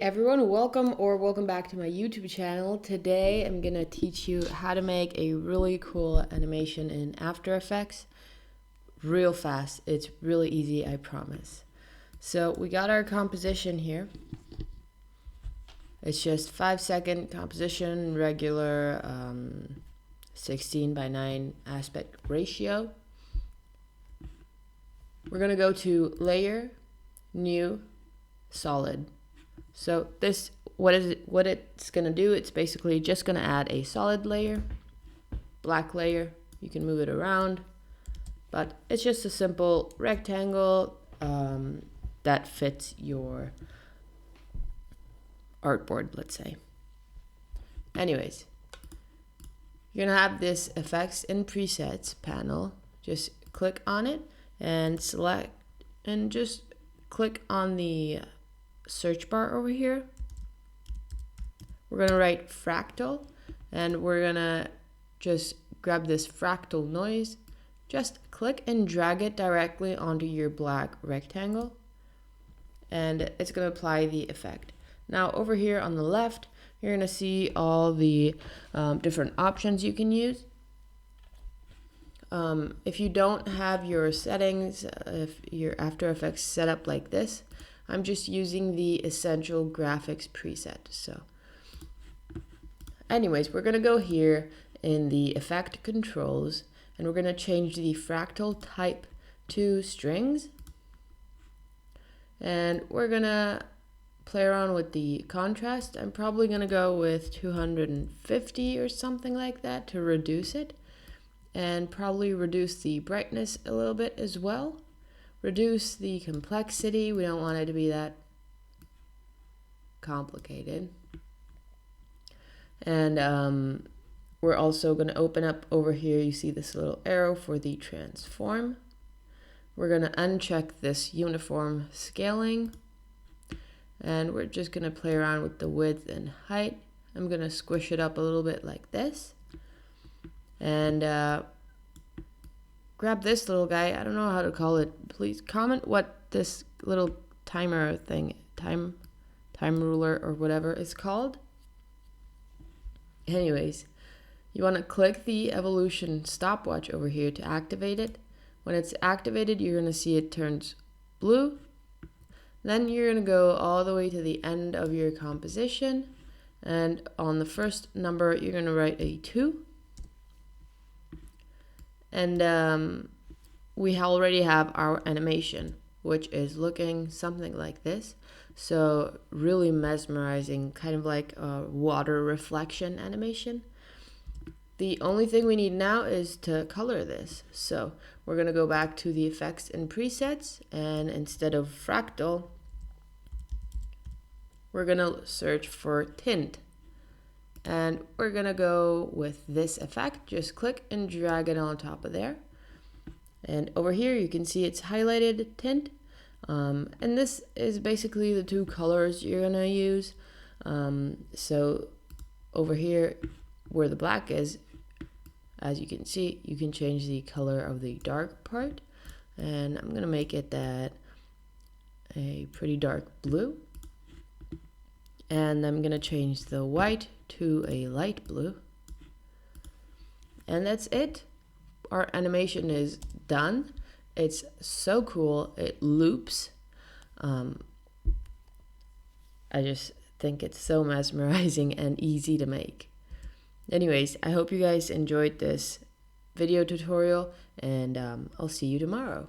Everyone, welcome back to my YouTube channel. Today I'm gonna teach you how to make a really cool animation in After Effects real fast. It's really easy, I promise. So we got our composition here. It's just 5-second composition, regular 16:9 aspect ratio. We're gonna go to Layer, New, Solid. So this, what it's gonna do, it's basically just gonna add a solid layer, black layer. You can move it around, but it's just a simple rectangle that fits your artboard, let's say. Anyways, you're gonna have this effects and presets panel. Just click on it and select, and just click on the search bar over here. We're gonna write fractal, and we're gonna just grab this fractal noise, just click and drag it directly onto your black rectangle, and it's gonna apply the effect. Now over here on the left, you're gonna see all the different options you can use. If you don't have your settings, if your After Effects set up like this, I'm just using the essential graphics preset. So anyways, we're gonna go here in the effect controls, and we're gonna change the fractal type to strings, and we're gonna play around with the contrast. I'm probably gonna go with 250 or something like that to reduce it, and probably reduce the brightness a little bit as well. Reduce the complexity. We don't want it to be that complicated. And we're also going to open up over here. You see this little arrow for the transform. We're going to uncheck this uniform scaling. And we're just going to play around with the width and height. I'm going to squish it up a little bit like this. And grab this little guy. I don't know how to call it. Please comment what this little timer thing, time ruler or whatever is called. Anyways, you want to click the evolution stopwatch over here to activate it. When it's activated, you're going to see it turns blue. Then you're going to go all the way to the end of your composition. And on the first number, you're going to write a 2. And we already have our animation, which is looking something like this. So really mesmerizing, kind of like a water reflection animation. The only thing we need now is to color this. So we're gonna go back to the effects and presets, and instead of fractal, we're gonna search for tint. And we're gonna go with this effect. Just click and drag it on top of there. And over here you can see it's highlighted tint. And this is basically the two colors you're gonna use. So over here where the black is, as you can see, you can change the color of the dark part. And I'm gonna make it that a pretty dark blue. And I'm gonna change the white to a light blue. And that's it. Our animation is done. It's so cool. It loops. I just think it's so mesmerizing and easy to make. Anyways, I hope you guys enjoyed this video tutorial, and I'll see you tomorrow.